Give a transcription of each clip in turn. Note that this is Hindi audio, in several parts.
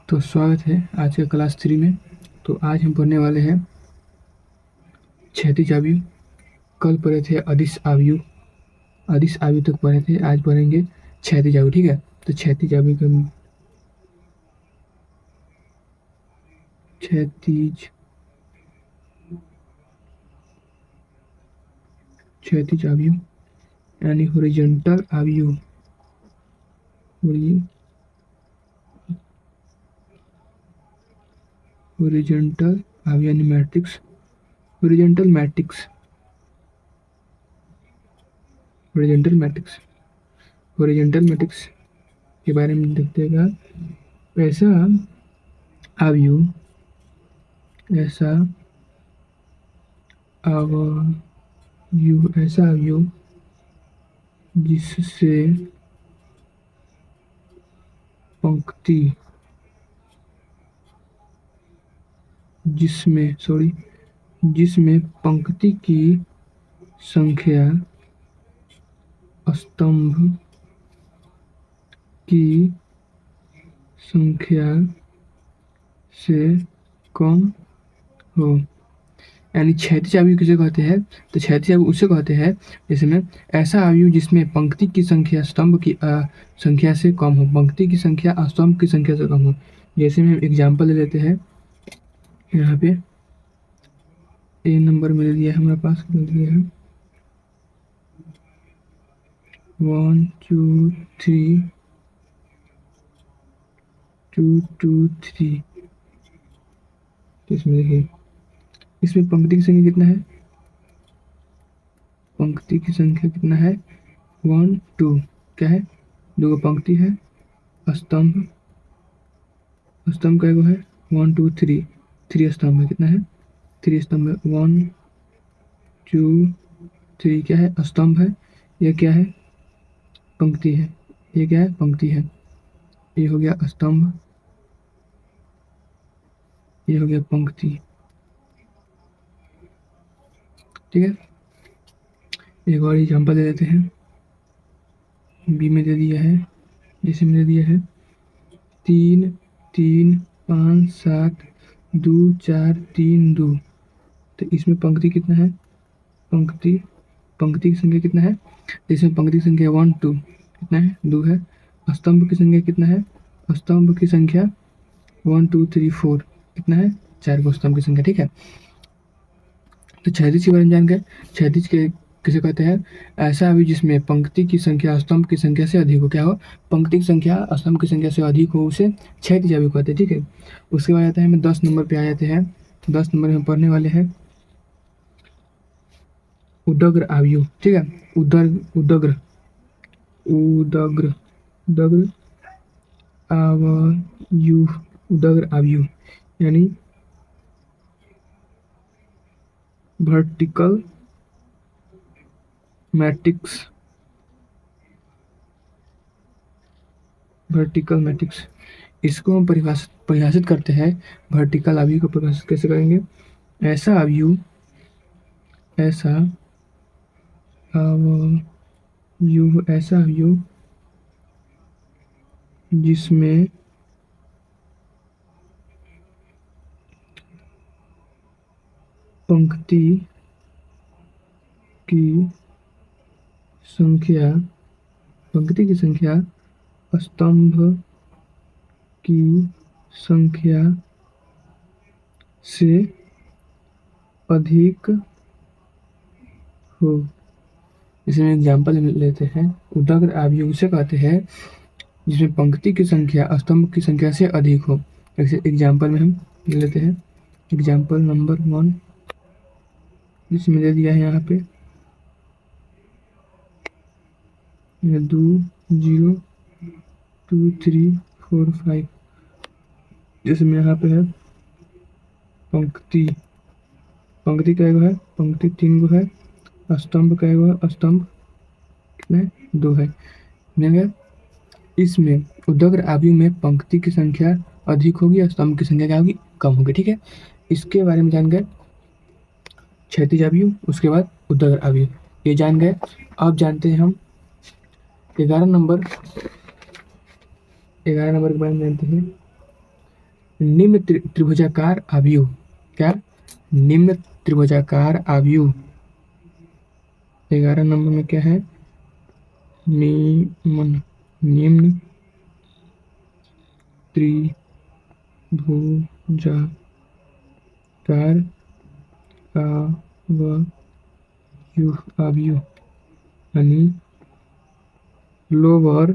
तो स्वागत है आज के क्लास 3 में। तो आज हम पढ़ने वाले हैं क्षैतिज आयु। कल पढ़े थे अदिश आयु तक पढ़े थे। आज पढ़ेंगे क्षैतिज आयु। ठीक है, तो क्षैतिज आयु का क्षैतिज आयु यानी हॉरिजॉन्टल आयु। हॉरिजॉन्टल आयु यानी मैट्रिक्स, हॉरिजॉन्टल मैट्रिक्स के बारे में देखते हैं। ऐसा आयु जिससे जिसमें पंक्ति की संख्या स्तंभ की संख्या से कम हो, यानी क्षैतिज आयु किसे कहते हैं? तो क्षैतिज आयु उसे कहते हैं जिसमें ऐसा आयु जिसमें पंक्ति की संख्या स्तंभ की संख्या से कम हो, पंक्ति की संख्या स्तंभ की संख्या से कम हो। जैसे में एग्जाम्पल ले लेते हैं। यहाँ पे ए नंबर मिल दिया है, हमारे पास मिल दिया है 1 2 3 2 2 3। इसमें देखिए, इसमें पंक्ति की संख्या कितना है? पंक्ति की संख्या कितना है? 1 2। क्या है? दो पंक्ति है। स्तंभ का एगो है 1 2 3। 3 स्तंभ है। कितना है? 3 स्तंभ है। 1 2 3 क्या है? स्तंभ है। यह क्या है? पंक्ति है। ये क्या है? पंक्ति है। ये हो गया स्तंभ, ये हो गया पंक्ति। ठीक है, एक और एग्जाम्पल दे देते हैं। बी में दे दिया है, जैसे में दे दिया है 3 3 5 7 2 4 3 2। तो इसमें पंक्ति कितना है? पंक्ति की संख्या कितना है? इसमें पंक्ति की संख्या 1 2 कितना है? 2 है। स्तंभ की संख्या कितना है? स्तंभ की संख्या 1 2 3 4 कितना है? 4 को स्तंभ की संख्या। ठीक है, तो क्षैतिज के बारे में जान गए। क्षैतिज के किसे कहते हैं? ऐसा आयु जिसमें पंक्ति की संख्या स्तंभ की संख्या से अधिक हो। क्या हो? पंक्ति की संख्या स्तंभ की संख्या से अधिक हो, उसे क्षैतिज आयु कहते हैं। ठीक है, उसके बाद आता है हमें 10 नंबर पे आ जाते हैं। 10 नंबर में पढ़ने वाले हैं उदग्र आयु। ठीक है, उदग्र आयु यानी वर्टिकल मैट्रिक्स। इसको हम परिभाषित करते हैं। वर्टिकल आयु को परिभाषित कैसे करेंगे? ऐसा आयु जिसमें पंक्ति की संख्या स्तंभ की संख्या से अधिक हो। इसमें एग्जाम्पल लेते हैं। उदग्र आयु उसे कहते हैं जिसमें पंक्ति की संख्या स्तंभ की संख्या से अधिक हो। जैसे एग्जाम्पल में हम लेते हैं एग्जाम्पल नंबर 1, जिसमें दे दिया है यहाँ पे 2 0 2 3 4 5। जिसमें यहाँ पे है पंक्ति का एगो है, पंक्ति 3 गो है। स्तंभ का एगो है, स्तंभ कितना है? 2 है। इसमें उदग्र आयु में पंक्ति की संख्या अधिक होगी और स्तंभ की संख्या क्या होगी? कम होगी। ठीक है, इसके बारे में जान गए क्षैतिज आयु, उसके बाद उदग्र आयु, ये जान गए। अब जानते हैं हम 11 नंबर के बारे में जानते हैं। निम्न त्रिभुजाकार अवयव, क्या? निम्न त्रिभुजाकार अवयव। 11 नंबर में क्या है? निम्न त्रिभुजाकार अवयव यानी लोअर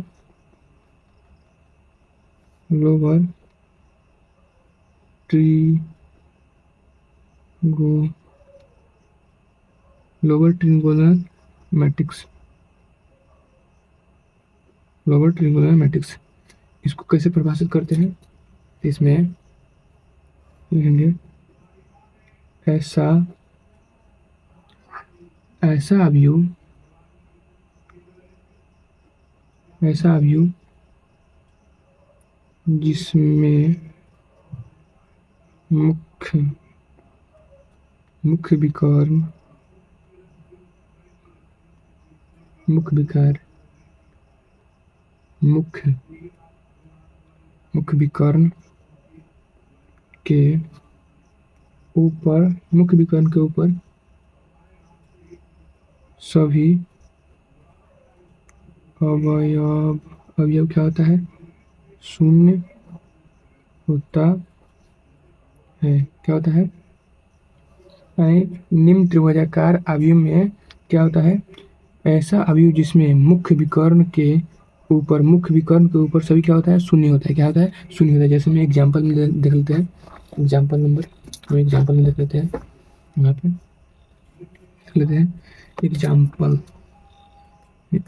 ट्रिगोनल मैट्रिक्स। इसको कैसे परिभाषित करते हैं? इसमें लिखेंगे ऐसा अवयव जिसमें मुख्य विकर्ण के ऊपर सभी अवयव क्या होता है? शून्य होता है। क्या होता है? निम्न त्रिभुजाकार अवयव में क्या होता है? ऐसा अवयव जिसमें मुख्य विकर्ण के ऊपर सभी क्या होता है? शून्य होता है। क्या होता है? शून्य होता है। जैसे मैं एग्जाम्पल में देख लेते हैं, एग्जाम्पल में देख लेते हैं। यहाँ पे देख लेते हैं एग्जाम्पल।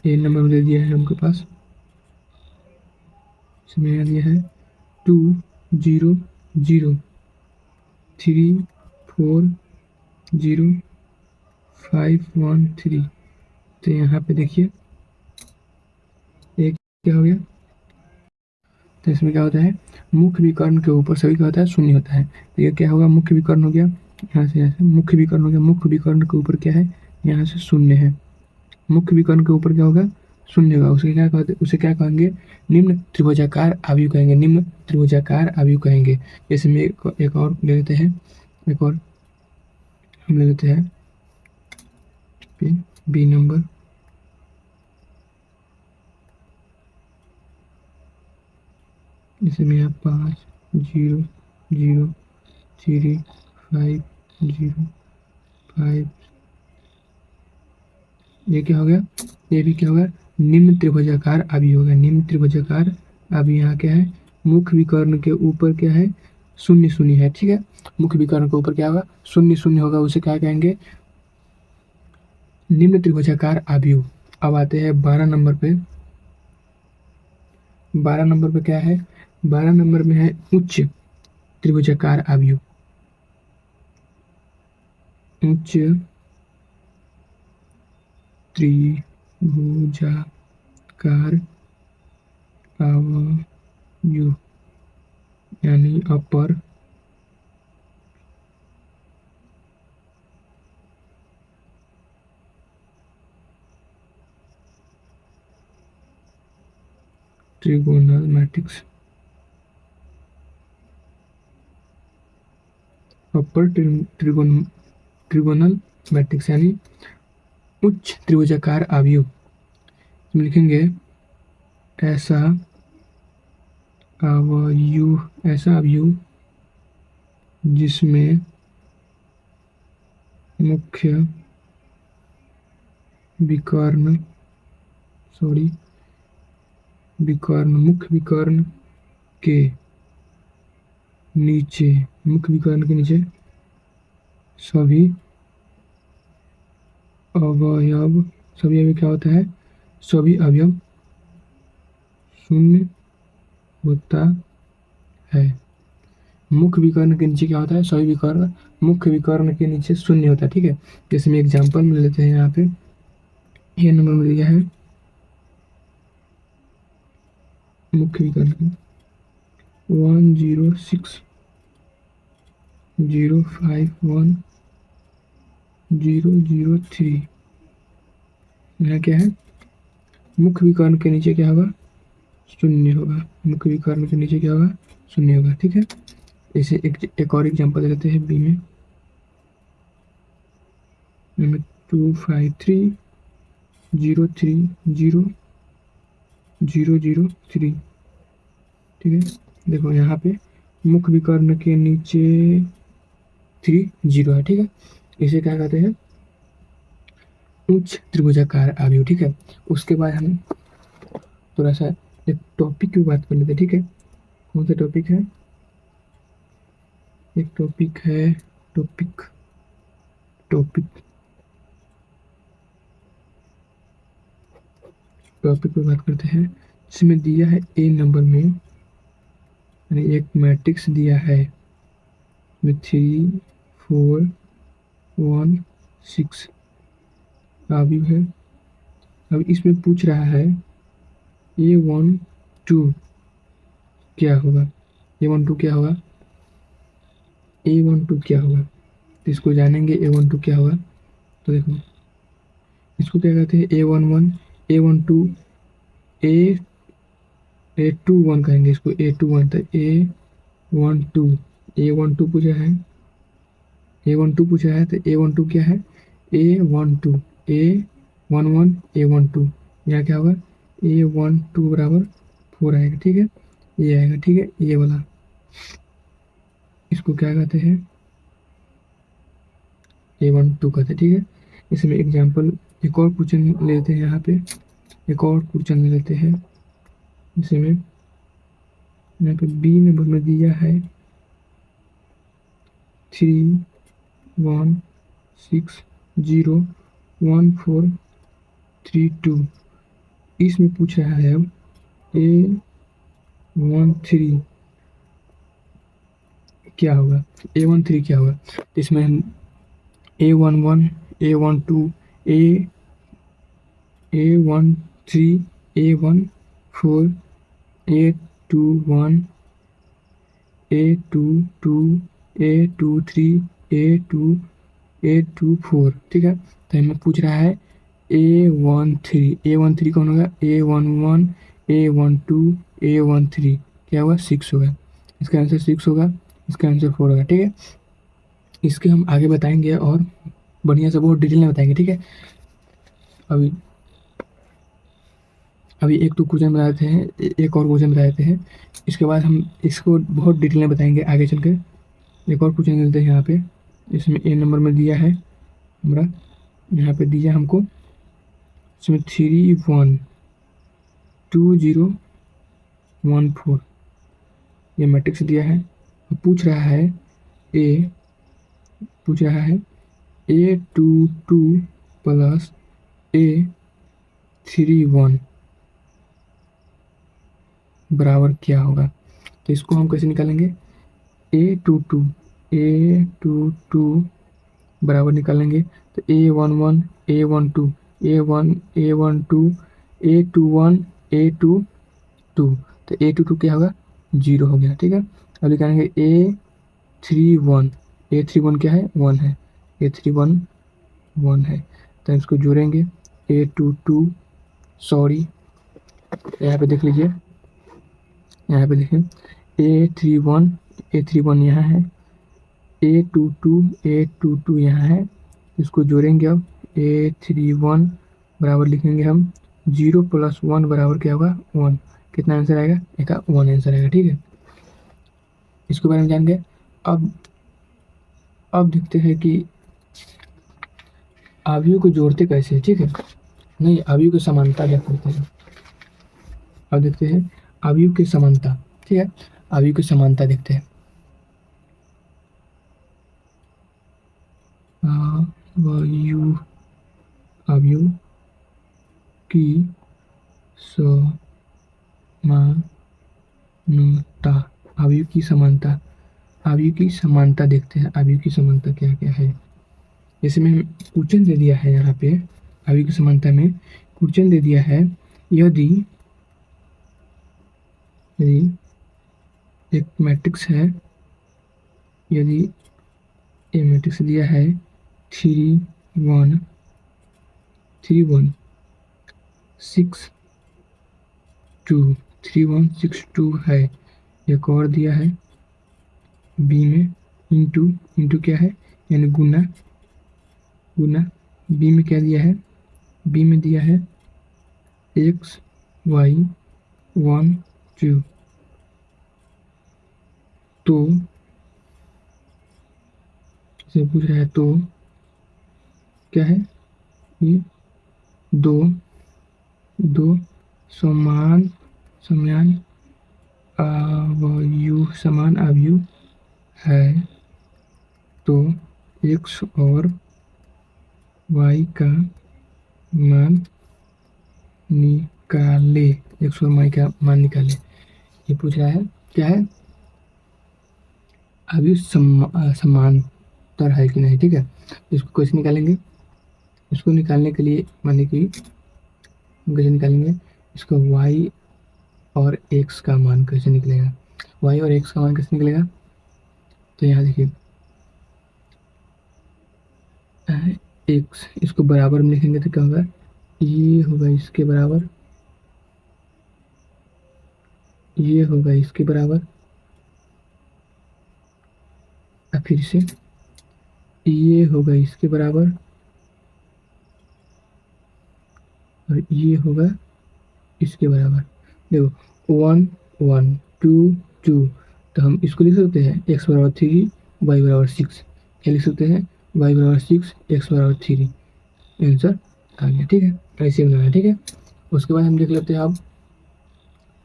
ए नंबर में दे दिया है हमके पास, इसमें दिया है 2 0 0 3 4 0 5 1 3। तो यहाँ पे देखिए एक क्या हो गया? तो इसमें क्या होता है? मुख्य विकर्ण के ऊपर सभी क्या होता है? शून्य होता है। तो ये क्या होगा? मुख्य विकर्ण हो गया, यहाँ से मुख्य विकर्ण हो गया। मुख्य विकर्ण के ऊपर क्या है? यहाँ से शून्य है। मुख्य विकर्ण के ऊपर क्या होगा? शून्य होगा। उसे क्या कहेंगे? निम्न त्रिभुजाकार अवयव कहेंगे। निम्न त्रिभुजाकार अवयव कहेंगे। जैसे में एक और ले लेते हैं, हम ले लेते हैं बी नंबर। इसमें आप 5 0 0 3 5 0 5। ये क्या हो गया? ये भी क्या होगा? निम्न त्रिभुजाकार अवयव होगा। निम्न त्रिभुजाकार अवयव यहाँ क्या है? मुख्य विकर्ण के ऊपर क्या है? शून्य शून्य है। ठीक है, मुख्य विकर्ण के ऊपर क्या होगा? शून्य शून्य होगा। उसे क्या कहेंगे? निम्न त्रिभुजाकार अवयव। अब आते हैं 12 नंबर पे। 12 नंबर पे क्या है? 12 नंबर में है उच्च त्रिभुजाकार अवयव। उच्च त्रिभुजाकार अवयव यानी अपर ट्रिगोनल मैट्रिक्स। अपर ट्रिगोनल मैट्रिक्स यानी उच्च त्रिभुजाकार अवयव। लिखेंगे ऐसा अवयव जिसमें मुख्य विकर्ण के नीचे सभी अवयव क्या होता है? सभी अवयव शून्य होता है। मुख्य विकर्ण के नीचे क्या होता है? सभी विकर्ण मुख्य विकर्ण के नीचे शून्य होता है। ठीक है, जैसे में एग्जाम्पल में लेते हैं। यहाँ पे ये नंबर में दिया है मुख्य विकर्ण 1 0 6 0 5 1 0 0 3। यहाँ क्या है? मुख्य विकर्ण के नीचे क्या होगा? शून्य होगा। मुख्य विकर्ण के नीचे क्या होगा? शून्य होगा। ठीक है, इसे एक और एग्जांपल दे देते हैं बी में 253 030 003। ठीक है, देखो यहाँ पे मुख्य विकर्ण के नीचे 30 है। ठीक है, इसे क्या कहते हैं, उच्च त्रिभुजाकार अवयव। ठीक है, उसके बाद हम थोड़ा सा एक टॉपिक की बात कर लेते हैं। ठीक है, कौन सा टॉपिक है, एक टॉपिक है टॉपिक टॉपिक टॉपिक पे बात करते हैं, जिसमें दिया है ए नंबर में, यानी एक मैट्रिक्स दिया है में 3 4 1 6 अवयव है। अब इसमें पूछ रहा है A12 क्या होगा, A12 क्या होगा, A12 क्या होगा, तो इसको जानेंगे A12 क्या होगा। तो देखो इसको क्या कहते हैं, A11 A12 A A21 कहेंगे इसको, A21 तो A12 पूछा है, A12 पूछा है तो A12 क्या है, A12 A11 A12, यहाँ क्या होगा A12 बराबर 4 आएगा। ठीक है, ये आएगा। ठीक है, ये वाला इसको क्या कहते हैं, A12 कहते हैं। ठीक है, इसमें एग्जाम्पल एक और क्वेश्चन ले लेते हैं, यहाँ पे एक और क्वेश्चन ले लेते हैं। इसमें यहाँ पे बी नंबर में दिया है 3 1 6 0 1 4 3 2, इसमें पूछ रहा है अब A13 क्या होगा, A13 क्या होगा, तो इसमें हम A11 A12 A13 A14 A21 A22 A23 A24। ठीक है, तो हमें पूछ रहा है A13 कौन होगा, A11 A12 A13 क्या होगा, 6 होगा, इसका आंसर 6 होगा, इसका आंसर 4 होगा। ठीक है, इसके हम आगे बताएंगे और बढ़िया से बहुत डिटेल में बताएंगे। ठीक है, अभी अभी एक तो क्वेश्चन बना देते हैं, एक और क्वेश्चन बता देते हैं, इसके बाद हम इसको बहुत डिटेल में बताएंगे आगे चल के। एक और क्वेश्चन मिलते हैं यहाँ पे, इसमें ए नंबर में दिया है हमारा, यहाँ पे दिया हमको इसमें 3 1 2 0 1 4, ये मैट्रिक्स दिया है। पूछ रहा है ए A22 प्लस A31 बराबर क्या होगा, तो इसको हम कैसे निकालेंगे, A22 बराबर निकालेंगे तो A11 A12 A1 A12 A21 A22, तो A22 क्या होगा, 0 हो गया। ठीक है, अब निकालेंगे A31 क्या है, 1 है, A31 1 है, तो इसको जोड़ेंगे A22, सॉरी यहाँ पे देख लीजिए, यहाँ पे देखें A31 यहाँ है, A22 यहाँ है, इसको जोड़ेंगे अब A31 बराबर लिखेंगे हम 0 + 1 बराबर क्या होगा, 1, कितना आंसर आएगा, एक 1 आंसर आएगा। ठीक है, इसके बारे में जान गए। अब देखते हैं कि अवयव को जोड़ते कैसे हैं। ठीक है, नहीं अवयव की समानता क्या करते हैं, अब देखते हैं अवयव की समानता। ठीक है, अवयव की समानता देखते हैं, अवयव की समानता, अवयव की समानता, अवयव की समानता देखते हैं, अवयव की समानता क्या क्या है। जैसे में क्वेश्चन दे दिया है यहाँ पे, अवयव की समानता में क्वेश्चन दे दिया है, यदि एक मैट्रिक्स है, यदि ये मैट्रिक्स दिया है 3 1 6 2 3 1 6 2 है, एक और दिया है बी में इंटू इंटू क्या है, यानी गुना गुना बी में क्या दिया है, बी में दिया है एक्स वाई 1 2, तो इसे पूछ रहा है तो क्या है, ये दो दो समान समान समान अवयु है, तो एक्स और वाई का मान निकाले, एक्स और वाई का मान निकाले। ये पूछ रहा है क्या है, अभी समांतर है कि नहीं, ठीक है। इसको कैसे निकालेंगे, इसको निकालने के लिए माने कि हम कैसे निकालेंगे, इसको y और x का मान कैसे निकलेगा, y और x का मान कैसे निकलेगा, तो यहाँ देखिए x, इसको बराबर में लिखेंगे तो क्या होगा, ये होगा इसके बराबर, ये होगा इसके बराबर, फिर से ये होगा इसके बराबर, और ये होगा इसके बराबर। देखो 1 1 2 2, तो हम इसको लिख सकते हैं x बराबर 3 y बराबर 6, क्या लिख सकते हैं, y बराबर 6 x बराबर 3, आंसर आ गया, ठीक है। ऐसे बनाना है, ठीक है। उसके बाद हम देख लेते हैं, अब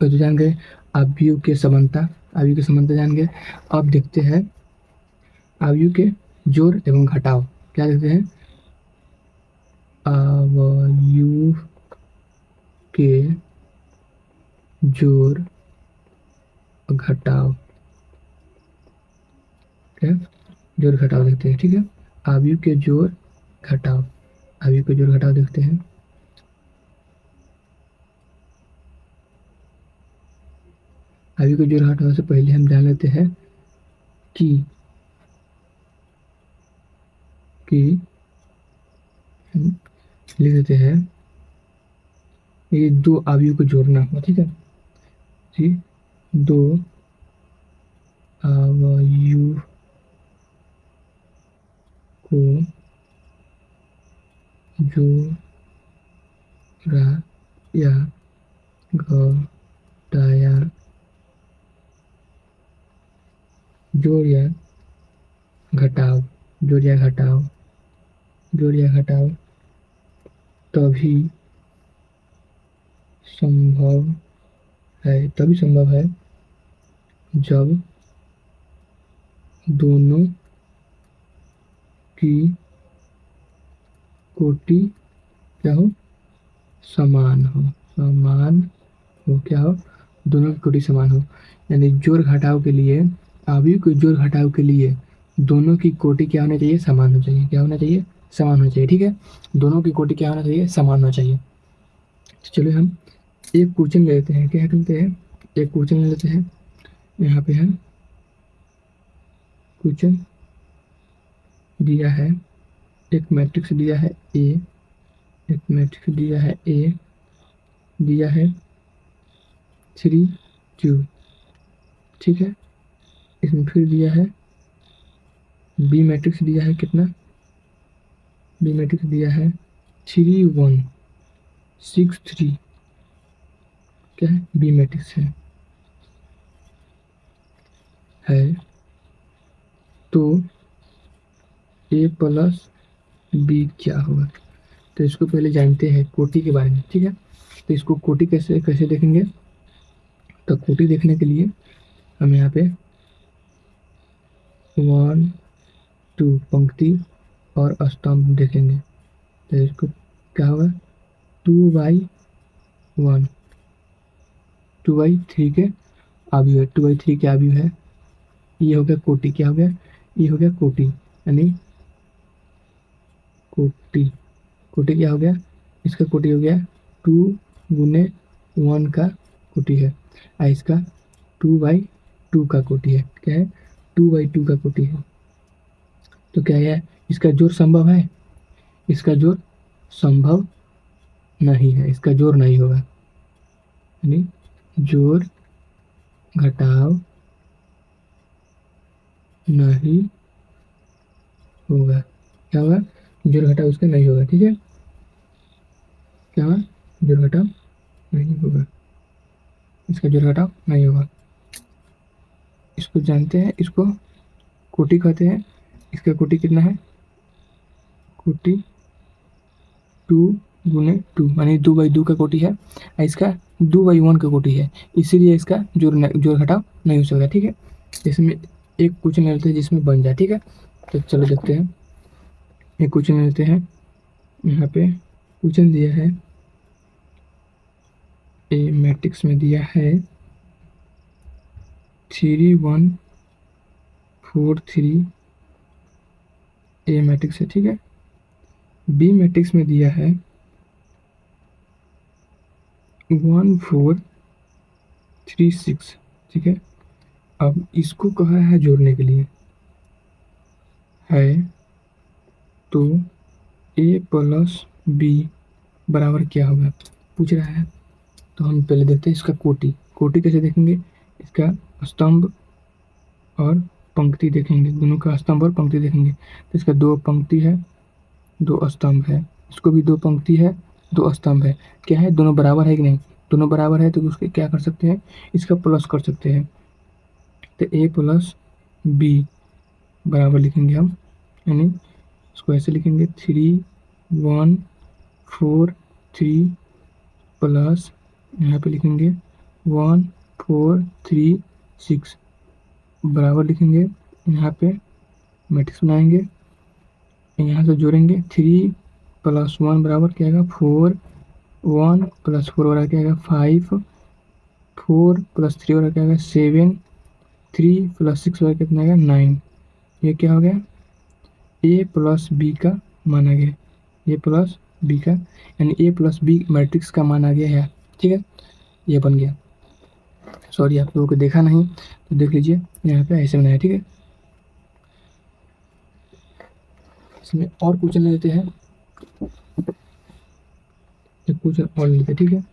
तो जान गए अवयव के समानता, अवयव की समानता जान गए। अब देखते हैं अवयव के जोड़ एवं घटाव, क्या देखते हैं, अवयव के जोड़ घटाव, क्या जोड़ घटाव देखते हैं, ठीक है। अवयव के जोड़ घटाव, अवयव के जोड़ घटाव देखते हैं। अवयव के जोड़ घटाव से पहले हम जान लेते हैं कि लिख देते हैं, ये दो अवयव को जोड़ना होगा, ठीक है जी, दो अवयव को जोड़ा या घटाया, जोड़ या घटाव, जोड़ या घटाव, जोड़ या घटाव तभी संभव है, तभी संभव है जब दोनों की कोटि क्या हो, समान हो, समान हो, क्या हो, दोनों की कोटि समान हो। यानी जोड़ घटाव के लिए, अवयव के जोड़ घटाव के लिए दोनों की कोटि क्या होना चाहिए, समान होना चाहिए, क्या होना चाहिए, समान होना चाहिए, ठीक है। दोनों की कोटि क्या होना चाहिए, समान होना चाहिए। तो चलिए हम एक क्वेश्चन ले लेते हैं, क्या करते हैं, एक क्वेश्चन ले लेते हैं। यहाँ पे है क्वेश्चन दिया है, एक मैट्रिक्स दिया है ए, एक मैट्रिक्स दिया है ए, दिया है 3 2, ठीक है। इसमें फिर दिया है बी मैट्रिक्स दिया है कितना, बी मैट्रिक्स दिया है 3 1 6 3, क्या है, बी मैट्रिक्स है तो ए प्लस बी क्या होगा। तो इसको पहले जानते हैं कोटि के बारे में, ठीक है। तो इसको कोटि कैसे कैसे देखेंगे, तो कोटि देखने के लिए हम यहाँ पे 1 2 पंक्ति और स्तंभ देखेंगे। तो इसको क्या होगा, 2/1, 2/3 के आयु है, 2/3 के आयु है, ये हो गया कोटि, क्या हो गया, ये हो गया कोटि, यानी कोटि, कोटि क्या हो गया, इसका कोटि हो गया 2 गुने 1 का कोटि है, और इसका 2/2 का कोटि है, क्या है, 2/2 का कोटि है। तो क्या है, इसका जोड़ संभव है, इसका जोड़ संभव नहीं है, इसका जोड़ नहीं होगा, यानी जोड़ घटाव नहीं होगा। क्या होगा? जोड़ घटाव उसका नहीं होगा। ठीक है, क्या होगा? जोड़ घटाव नहीं होगा, इसका जोड़ घटाव नहीं होगा। इसको जानते हैं, इसको कोटि कहते हैं। इसका कोटि कितना है? कोटि 2 × 2 मानी 2/2 का कोटि है, और इसका 2/1 का कोटि है, इसीलिए इसका जोड़ घटाव नहीं हो सकता। ठीक है, इसमें एक क्वेश्चन लेते हैं जिसमें बन जाए। ठीक है, तो चलो देखते हैं। एक क्वेश्चन लेते हैं। यहाँ पे क्वेश्चन दिया है, ए मैट्रिक्स में दिया है 3 1 4 3, ए मैट्रिक्स है। ठीक है, बी मैट्रिक्स में दिया है 1 4 3 6। ठीक है, अब इसको कहा है जोड़ने के लिए है, तो ए प्लस बी बराबर क्या होगा पूछ रहा है। तो हम पहले देखते हैं इसका कोटि। कोटि कैसे देखेंगे? इसका स्तंभ और पंक्ति देखेंगे, दोनों का स्तंभ और पंक्ति देखेंगे। तो इसका 2 पंक्ति है, 2 स्तंभ है, इसको भी 2 पंक्ति है, 2 स्तंभ है। क्या है? दोनों बराबर है कि नहीं? दोनों बराबर है, तो उसके क्या कर सकते हैं? इसका प्लस कर सकते हैं। तो ए प्लस बी बराबर लिखेंगे हम, यानी इसको ऐसे लिखेंगे 3 1 4 3 प्लस यहाँ पे लिखेंगे 1 4 3 6 बराबर लिखेंगे। यहाँ पे मैट्रिक्स बनाएंगे, यहाँ से जोड़ेंगे 3 + 1 बराबर क्या आएगा? 4, 1 + 4 बराबर क्या आएगा? 5, 4 + 3 बराबर क्या आएगा? 7, 3 + 6 बराबर कितना आएगा? 9। ये क्या हो गया? ए प्लस बी का मान आ गया, ए प्लस बी का, यानी ए प्लस बी मैट्रिक्स का मान आ गया है। ठीक है, ये बन गया। सॉरी, आप लोगों को देखा नहीं तो देख लीजिए, यहाँ पे ऐसे बनाया। ठीक है, इसमें और क्वेश्चन ले लेते हैं, एक क्वेश्चन और ले लेते हैं। ठीक है,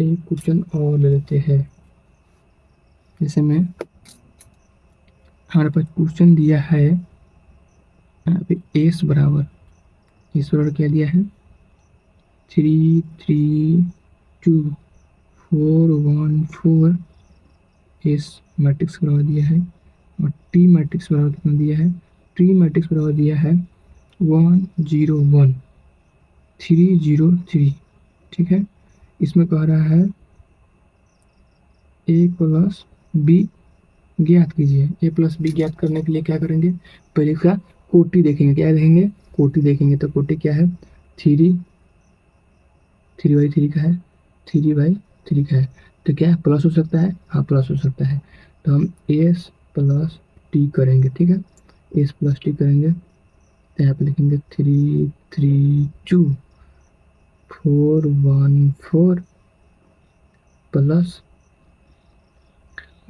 एक क्वेश्चन और ले लेते हैं। जैसे में हमारे पास क्वेश्चन दिया है यहाँ पे एस बराबर क्या दिया है? 3 3 2 4 1 4 एस मैट्रिक्स बराबर दिया है, और टी मैट्रिक्स बराबर कितना दिया है? टी मैट्रिक्स बराबर दिया है 1 0 1 3 0 3। ठीक है, इसमें कह रहा है ए प्लस बी ज्ञात कीजिए। ए प्लस बी ज्ञात करने के लिए क्या करेंगे? पहले इसका कोटि देखेंगे। क्या देखेंगे? कोटि देखेंगे। तो कोटि क्या है? 3/3 का है, 3/3 का है। तो क्या है? प्लस हो सकता है? हाँ, प्लस हो सकता है। तो हम एस प्लस टी करेंगे। ठीक है, एस प्लस टी करेंगे, तो यहाँ पे लिखेंगे 3 3 2 4 1 4 प्लस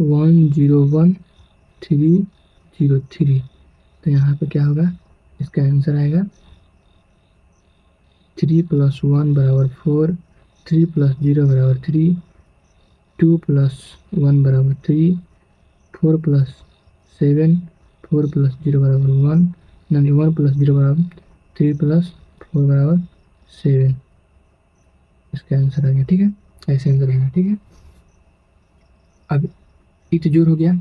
1 0 1 3 0 3। तो यहाँ पे क्या होगा? इसका आंसर आएगा 3 + 1 = 4, 3 + 0 = 3, 2 + 1 = 3, 4 + 7, 4 + 0 = 1, यानी 1 + 0 = 3 + 4 = 7। इसका आंसर आ गया। ठीक है, ऐसे आंसर आएगा। ठीक है, अब इत जोड़ हो गया।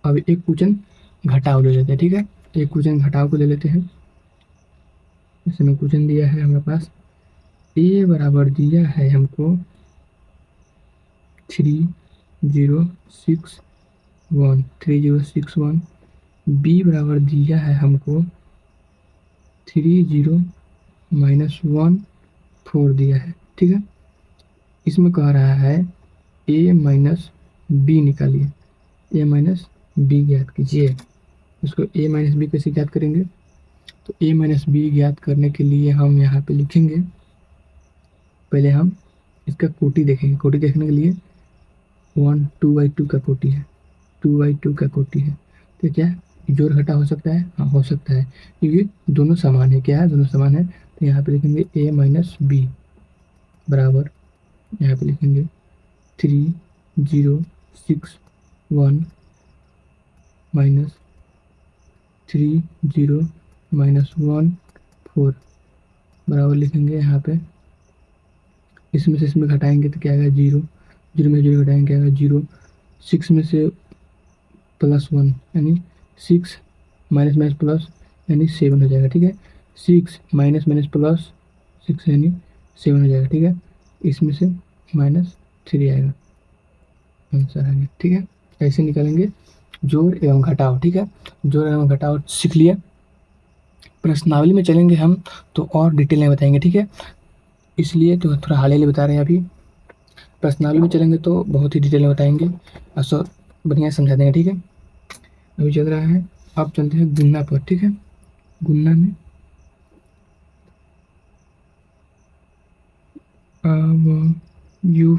अब एक क्वेश्चन घटाव ले लेते हैं। ठीक है, एक क्वेश्चन घटाव को ले लेते हैं। इसमें क्वेश्चन दिया है हमारे पास, ए बराबर दिया है हमको 3 0 6 1 3 0 6 1। बी बराबर दिया है हमको 3 0 -1 4 दिया है। ठीक है, इसमें कह रहा है ए माइनस बी निकालिए, ए माइनस बी ज्ञात कीजिए। इसको ए माइनस बी कैसे ज्ञात करेंगे? तो ए माइनस बी ज्ञात करने के लिए हम यहाँ पे लिखेंगे, पहले हम इसका कोटि देखेंगे। कोटि देखने के लिए 1 2/2 का कोटि है, 2/2 का कोटि है। तो क्या जोड़ घटा हो सकता है? हाँ, हो सकता है, क्योंकि दोनों समान है। क्या है? दोनों समान है। तो यहाँ पे लिखेंगे ए माइनस बी बराबर, यहाँ पे लिखेंगे 3 0 6 1 माइनस 3 0 माइनस 1 4 बराबर लिखेंगे यहाँ पे। इसमें से इसमें घटाएंगे तो क्या आएगा 0, 0 में 0 घटाएंगे क्या आएगा 0, 6 में से +1 यानी 6 माइनस माइनस प्लस यानी 7 हो जाएगा। ठीक है, 6 माइनस माइनस प्लस 6 यानी 7 हो जाएगा। ठीक है, इसमें से -3 आएगा, आंसर आ गया। ठीक है, ऐसे निकालेंगे जोड़ एवं घटाव। ठीक है, जोड़ एवं घटाव सीख लिया। प्रश्नावली में चलेंगे हम तो और डिटेल में बताएंगे। ठीक है, इसलिए तो थोड़ा हाल ही बता रहे हैं अभी। प्रश्नावली में चलेंगे तो बहुत ही डिटेल में बताएंगे और सब बढ़िया समझा देंगे। ठीक है, अभी चल रहा है, अब चलते हैं गुणा पर। ठीक है, गुणा में अवयव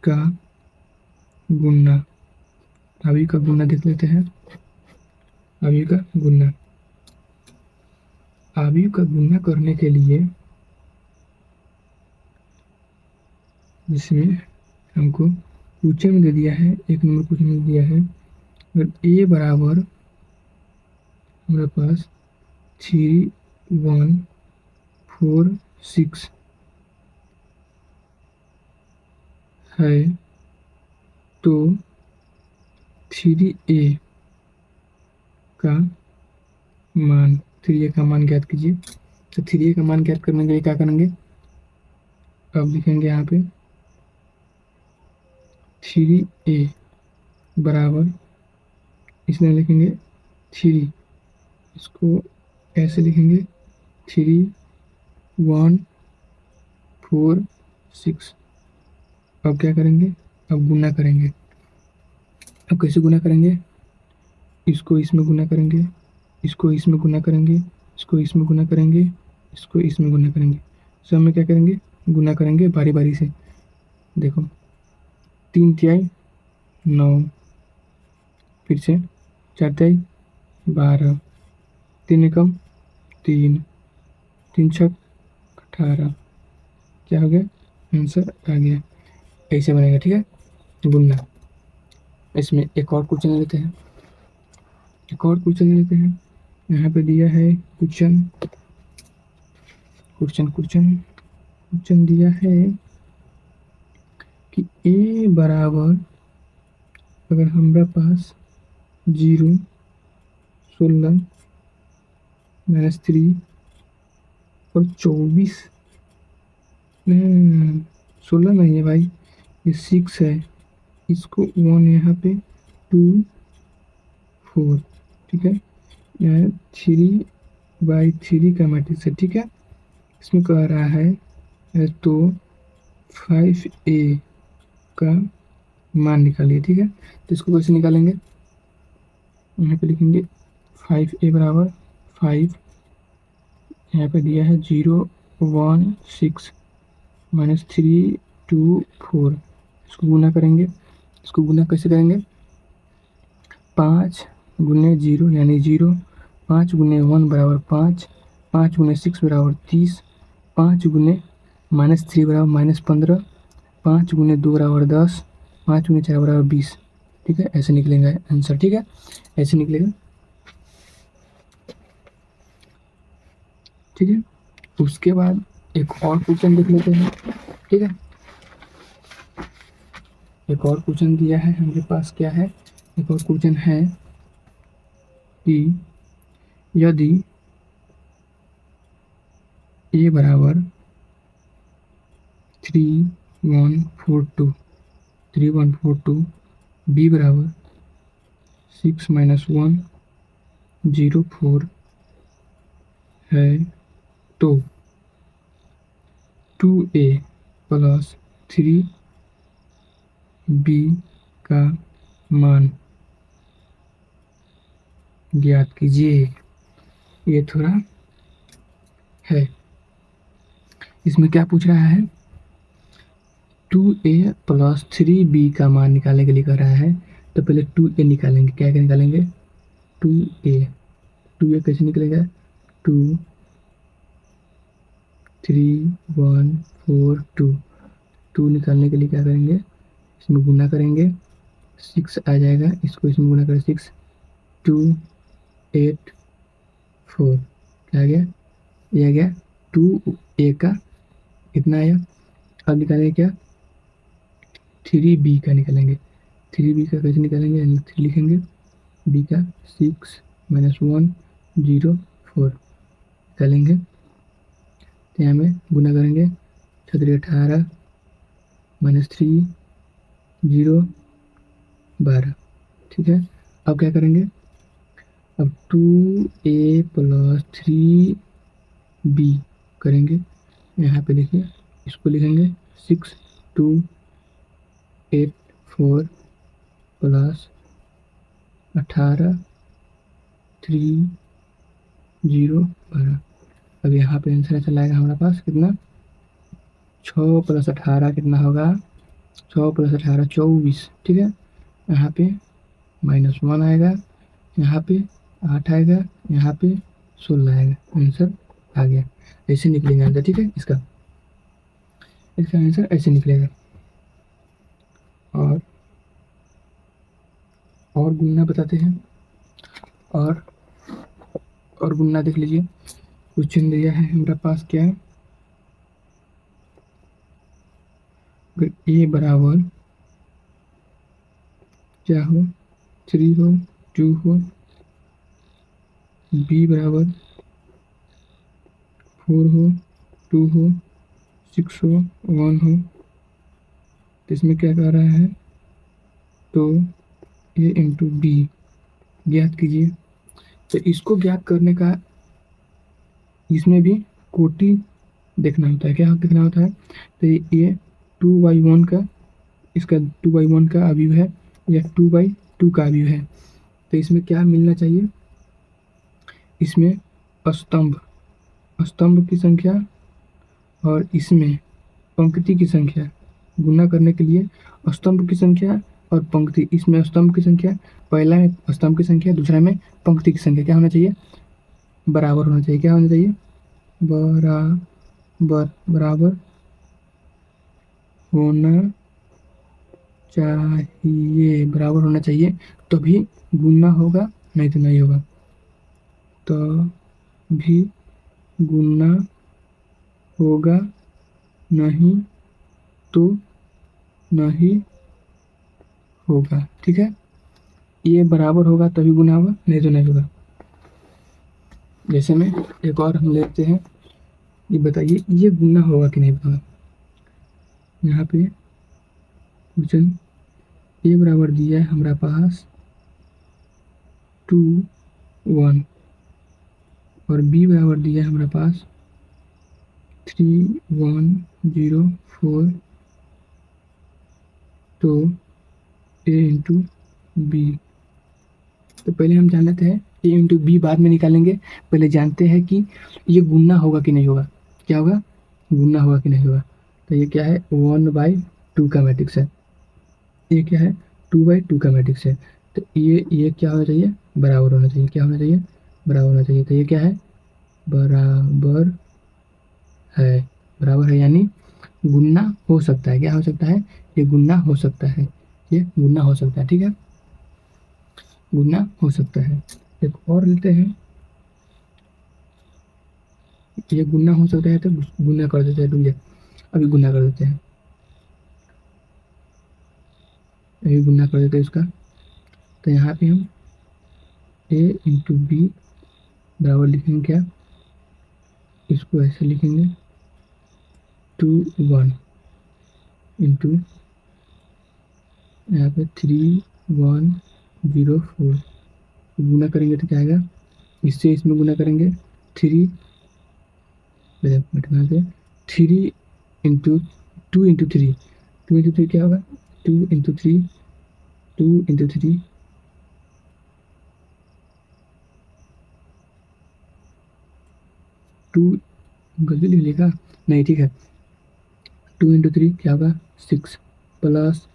का गुणा, अवयव का गुणा देख लेते हैं। अवयव का गुणा, अवयव का गुणा करने के लिए जिसमें हमको क्वेश्चन में दे दिया है, 1 नंबर क्वेश्चन में दिया है, अगर a बराबर हमारे पास 3 1 4 6 है तो 3a का मान, 3a का मान ज्ञात कीजिए। तो 3a का मान ज्ञात करने के लिए क्या करेंगे, अब लिखेंगे यहाँ पे 3a बराबर, इसमें लिखेंगे 3, इसको ऐसे लिखेंगे 3 1 4 6। अब क्या करेंगे, अब गुना करेंगे। अब कैसे गुना करेंगे, इसको इसमें गुना करेंगे, इसको इसमें गुना करेंगे, इसको इसमें गुना करेंगे, इसको इसमें गुना करेंगे, सब में क्या करेंगे, गुना करेंगे बारी बारी से। देखो 3 तिहाई 9, फिर से 4 तिहाई 12, 3 एकम 3, 3 छक 18, क्या हो गया, आंसर आ गया। ऐसे बनेगा। ठीक है, गुणना। इसमें एक और क्वेश्चन लेते हैं, एक और क्वेश्चन लेते हैं। यहाँ पे दिया है क्वेश्चन, क्वेश्चन क्वेश्चन क्वेश्चन दिया है कि a बराबर, अगर हमारे पास 0 16 -3 और 24, 16 नहीं है भाई, ये 6 है, इसको 1 यहाँ पे 2 4, ठीक है, यहाँ 3/3 का मैट्रिक्स है। ठीक है, इसमें कह रहा है तो 5a का मान निकालिए। ठीक है, तो इसको कैसे निकालेंगे, यहाँ पे लिखेंगे 5a बराबर 5, यहाँ पे दिया है 0 1 6 -3 2 4, इसको गुना करेंगे। इसको गुना कैसे करेंगे, 5 गुने 0 यानी 0, 5 गुने 1 बराबर 5, 5 गुने 6 बराबर 30, 5 गुने -3 बराबर -15, 5 गुने 2 बराबर 10, 5 गुने 4 बराबर 20। ठीक है, ऐसे निकलेगा आंसर। ठीक है, ऐसे निकलेगा। ठीक है, उसके बाद एक और क्वेश्चन देख लेते हैं। ठीक है, एक और क्वेश्चन दिया है हमारे पास, क्या है, एक और क्वेश्चन है कि यदि a बराबर 3142, 3142, b बराबर 6 - 1 0 4 है तो 2a प्लस 3b का मान ज्ञात कीजिए। ये थोड़ा है, इसमें क्या पूछ रहा है, 2a प्लस 3b का मान निकालने के लिए कह रहा है। तो पहले 2a निकालेंगे, क्या क्या निकालेंगे, 2a, 2a कैसे निकलेगा, 2 3 1 4 2, 2 निकालने के लिए क्या करेंगे, इसमें गुना करेंगे, 6 आ जाएगा, इसको इसमें गुना करें 6 2 8 4 क्या आ गया, ये आ गया 2a का कितना आया। अब निकालेंगे क्या, 3b का निकालेंगे। 3b का कैसे निकालेंगे, यानी 3 लिखेंगे, b का 6 -1 0 4 निकालेंगे। तो यहाँ में गुना करेंगे 18 -3 0 12। ठीक है, अब क्या करेंगे, अब 2a + 3b करेंगे। यहाँ पे देखिए, इसको लिखेंगे 6 2 8 4 + 18 3 0 12। अब यहाँ पे आंसर चला आएगा हमारे पास कितना, 6 + 18 कितना होगा, 6 + 18 24। ठीक है, यहाँ पे -1 आएगा, यहाँ पे 8 आएगा, यहाँ पे 16 आएगा, आंसर आ गया। ऐसे निकलेगा आंसर। ठीक है, इसका आंसर ऐसे निकलेगा। और गुणना बताते हैं। और गुणना देख लीजिए, क्वेश्चन दिया है हमारे पास क्या है, अगर a बराबर क्या हो, 3 हो 2 हो, b बराबर 4 हो 2 हो 6 हो 1 हो, तो इसमें क्या कह रहा है, तो a × b ज्ञात कीजिए। तो इसको ज्ञात करने का, इसमें भी कोटि देखना होता है। क्या देखना होता है, तो ये 2/1 का, इसका 2/1 का अवयव है या 2/2 का अवयव है। तो इसमें क्या मिलना चाहिए, इसमें स्तंभ की संख्या और इसमें पंक्ति की संख्या गुना करने के लिए स्तंभ की संख्या और पंक्ति, इसमें स्तंभ की संख्या, पहला में स्तंभ की संख्या, दूसरा में पंक्ति की संख्या क्या होना चाहिए, बराबर होना चाहिए। क्या होना चाहिए, बराबर होना चाहिए, बराबर होना चाहिए, तभी गुना होगा, नहीं तो नहीं होगा। तभी गुना होगा, नहीं तो नहीं होगा। ठीक है, ये बराबर होगा तभी गुना होगा, नहीं तो नहीं होगा। जैसे में एक और हम लेते हैं, ये बताइए ये गुना होगा कि नहीं होगा। यहाँ पे क्वेश्चन a बराबर दिया है हमारा पास 2 1 और b बराबर दिया है हमारे पास 3 1 0 4। तो a × b, तो पहले हम जान लेते हैं, a × b बाद में निकालेंगे, पहले जानते हैं कि ये गुना होगा कि नहीं होगा। क्या होगा, गुना होगा कि नहीं होगा। तो ये क्या है, 1/2 का मैट्रिक्स है, ये क्या है 2/2 का मैट्रिक्स है। तो ये क्या होना चाहिए, बराबर होना चाहिए। क्या होना चाहिए, बराबर होना चाहिए। तो ये क्या है, बराबर है, बराबर है, यानी गुना हो सकता है। क्या हो सकता है, ये गुना हो सकता है, ये गुना हो सकता है। ठीक है, गुना हो सकता है। एक और लेते हैं, ये गुना हो सकता है, तो गुना कर देते हैं, रुक जाए, अभी गुना कर देते हैं, अभी गुना कर देते हैं इसका। तो यहाँ पे हम a × b बराबर लिखेंगे क्या, इसको ऐसे लिखेंगे 2 1 × यहाँ पे 3 1 0 4। गुना करेंगे तो क्या आएगा, इससे इसमें गुना करेंगे 3 बैठना से 3 × 2 × 3, 2 × 3 क्या होगा, 2 × 3 2 × 3 2, गलती लिख लिखा नहीं, ठीक है, 2 × 3 क्या होगा 6 प्लस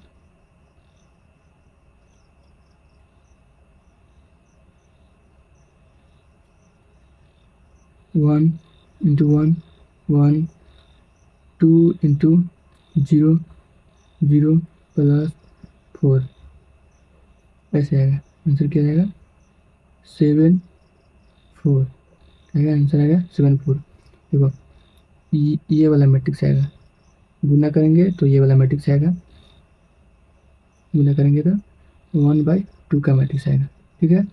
1 × 1 1 2 × 0 0 प्लस 4 ऐसे आएगा, आंसर क्या आएगा 7 4 आएगा, आंसर आएगा 7 4। देखो ये वाला मैट्रिक्स आएगा, गुना करेंगे तो ये वाला मैट्रिक्स आएगा, गुना करेंगे तो 1/2 का मैट्रिक्स आएगा। ठीक है,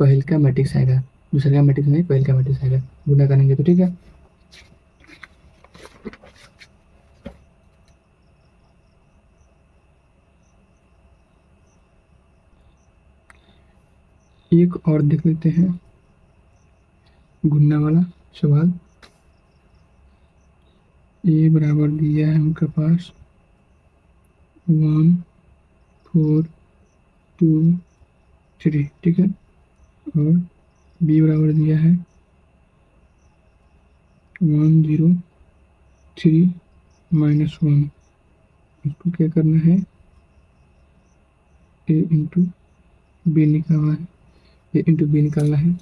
पहल का मैट्रिक्स आएगा, दूसरे का मैट्रिक्स नहीं, पहल का मैट्रिक्स आएगा, गुना करेंगे तो। ठीक है, एक और देख लेते हैं गुना वाला सवाल। ए बराबर दिया है उनके पास 1 4 2 3। ठीक है, और बी बराबर दिया है 1 0 3 -1। इसको क्या करना है, ए इंटू बी निकालना है, ए इंटू बी निकालना है।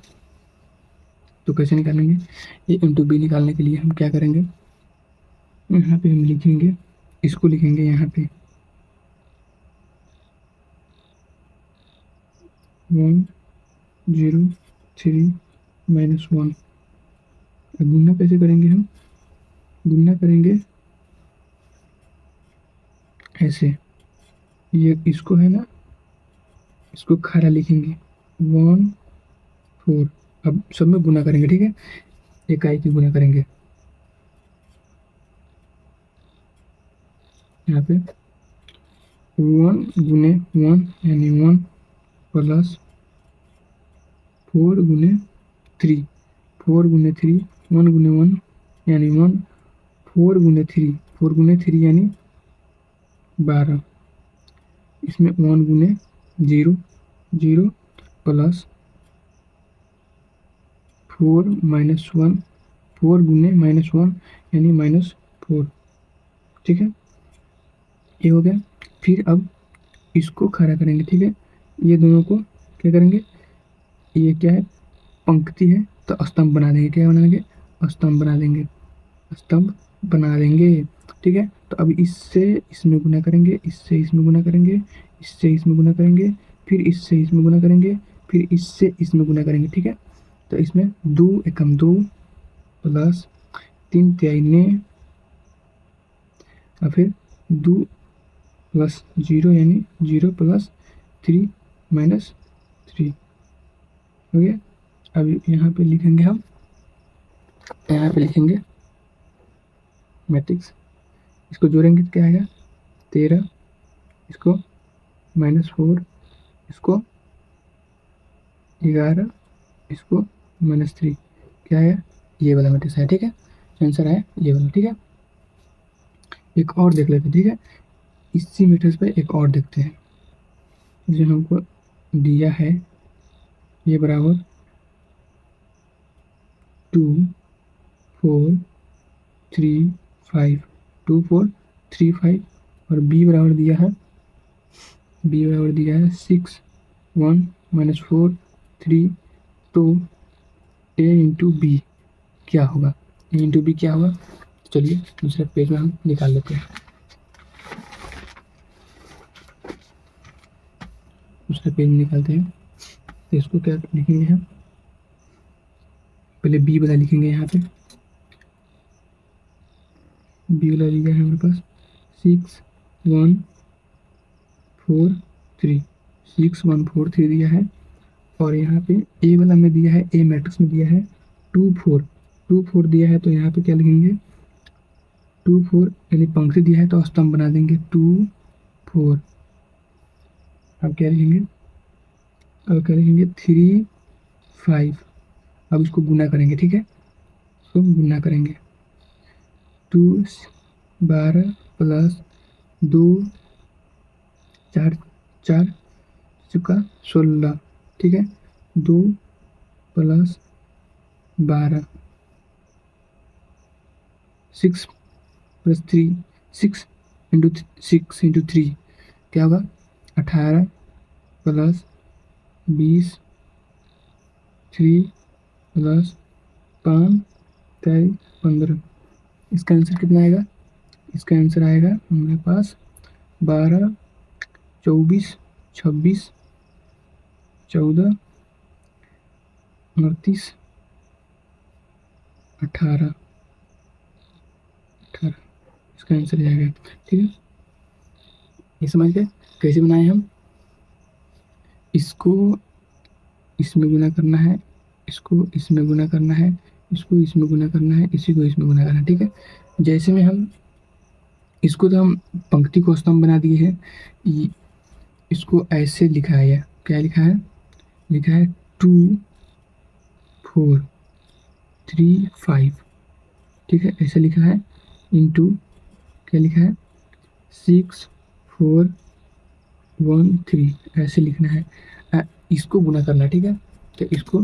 तो कैसे निकालेंगे, ए इंटू बी निकालने के लिए हम क्या करेंगे, यहाँ पे हम लिखेंगे, इसको लिखेंगे यहाँ पे 1 0 3 -1। गुना कैसे करेंगे, हम गुना करेंगे ऐसे, ये इसको है ना, इसको खड़ा लिखेंगे 1 4। अब सब में गुना करेंगे। ठीक है, इकाई की गुना करेंगे, यहाँ पे 1 गुने 1 यानी 1 प्लस 4 गुने 3, 4 गुने 3, 1 गुने 1 यानी 1, 4 गुने 3, 4 गुने 3 यानी 12। इसमें 1 गुने 0 0 प्लस 4 -1, 4 गुने -1 यानी -4। ठीक है, ये हो गया। फिर अब इसको खड़ा करेंगे। ठीक है, ये दोनों को क्या करेंगे, ये क्या है पंक्ति है तो स्तंभ बना देंगे। क्या बना देंगे, स्तंभ बना देंगे, स्तंभ बना देंगे। ठीक है, तो अब इससे इसमें गुना करेंगे, इससे इसमें गुना करेंगे, इससे इसमें गुना करेंगे, फिर इससे इसमें गुना करेंगे, फिर इससे इसमें गुना करेंगे। ठीक है, तो इसमें 2 एकम 2 प्लस 3 तिहाई ने, और फिर 2 प्लस 0 यानी 0 प्लस 3 -3 हो गया। अब यहाँ पे लिखेंगे हम, यहाँ पे लिखेंगे मैट्रिक्स, इसको जोड़ेंगे तो क्या आएगा 13, इसको -4, इसको 11, इसको -3, क्या है ये वाला मैट्रिक्स है। ठीक है, आंसर है ये वाला। ठीक है, एक और देख लेते हैं। ठीक है, इसी मैट्रिक्स पे एक और देखते हैं जो हमको दिया है, ये बराबर 2 4 3 5, 2 4 3 5, और बी बराबर दिया है, बी बराबर दिया है 6 1 -4 3। तो ए इंटू बी क्या होगा, ए इंटू बी क्या होगा, चलिए दूसरे पेज में हम निकाल लेते हैं। दूसरे पेज में निकालते हैं, तो इसको क्या लिखेंगे हम, पहले बी वाला लिखेंगे। यहाँ पे बी वाला लिखा है हमारे पास 6 1 4 3, 6 1 4 3 दिया है। और यहाँ पे ए वाला में दिया है, ए मैट्रिक्स में दिया है 2 4, 2 4 दिया है। तो यहाँ पे क्या लिखेंगे 2 4 यानी पंक्ति दिया है तो स्तंभ बना देंगे 2 4। अब क्या लिखेंगे, अब क्या लिखेंगे 3 5। अब इसको गुना करेंगे। ठीक है, इसको गुना करेंगे 2 12 प्लस 2 4 4 चुका 16। ठीक है, 2 प्लस 12 6 प्लस 3, 6 इंटू 3 क्या होगा 18 प्लस 20 3 प्लस 5 23 15। इसका आंसर कितना आएगा, इसका आंसर आएगा हमारे पास 12 24 26, 14, 29, 18, इसका आंसर जाएगा। ठीक है, ये समझ गए कैसे बनाए हम। इसको इसमें गुना करना है, इसको इसमें गुना करना है, इसको इसमें गुना करना है, इसी को इसमें गुना करना है। ठीक है, जैसे में हम इसको तो हम पंक्ति को स्तंभ बना दिए हैं। इसको ऐसे लिखा है, क्या लिखा है? लिखा है 2, 4, 3, 5। ठीक है, ऐसे लिखा है। इंटू क्या लिखा है? 6, 4, 1, 3, ऐसे लिखना है। इसको गुना करना है। ठीक है, तो इसको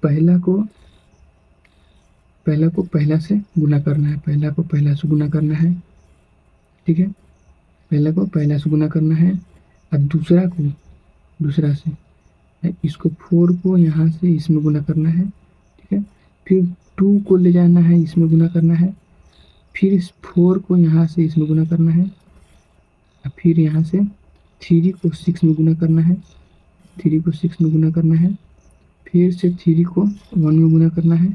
पहला को पहला से गुना करना है, पहला को पहला से गुना करना है। ठीक है, पहला को पहला से गुना करना है और दूसरा को दूसरा से। इसको 4 को यहाँ से इसमें गुना करना है। ठीक है, फिर 2 को ले जाना है, इसमें गुना करना है। फिर इस 4 को यहाँ से इसमें गुना करना है। फिर यहाँ से 3 को 6 में गुना करना है, 3 को 6 में गुना करना है। फिर से 3 को 1 में गुना करना है,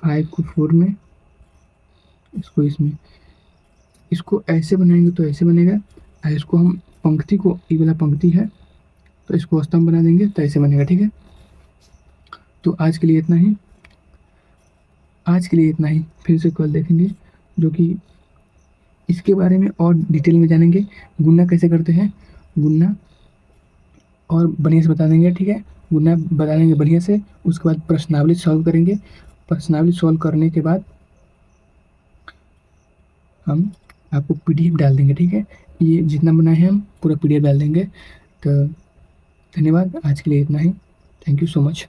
5 को 4 में, इसको इसमें। इसको ऐसे बनाएंगे तो ऐसे बनेगा। इसको हम पंक्ति को, ये वाला पंक्ति है तो इसको स्तंभ बना देंगे तो ऐसे बनेगा। ठीक है, तो आज के लिए इतना ही। फिर से कल देखेंगे, जो कि इसके बारे में और डिटेल में जानेंगे। गुना कैसे करते हैं, गुना और बढ़िया से बता देंगे। ठीक है, गुना बता देंगे बढ़िया से। उसके बाद प्रश्नावली सॉल्व करेंगे। प्रश्नावली सॉल्व करने के बाद हम आपको PDF डाल देंगे। ठीक है, ये जितना बनाए हैं हम पूरा PDF डाल देंगे। तो धन्यवाद, आज के लिए इतना ही। Thank you so much.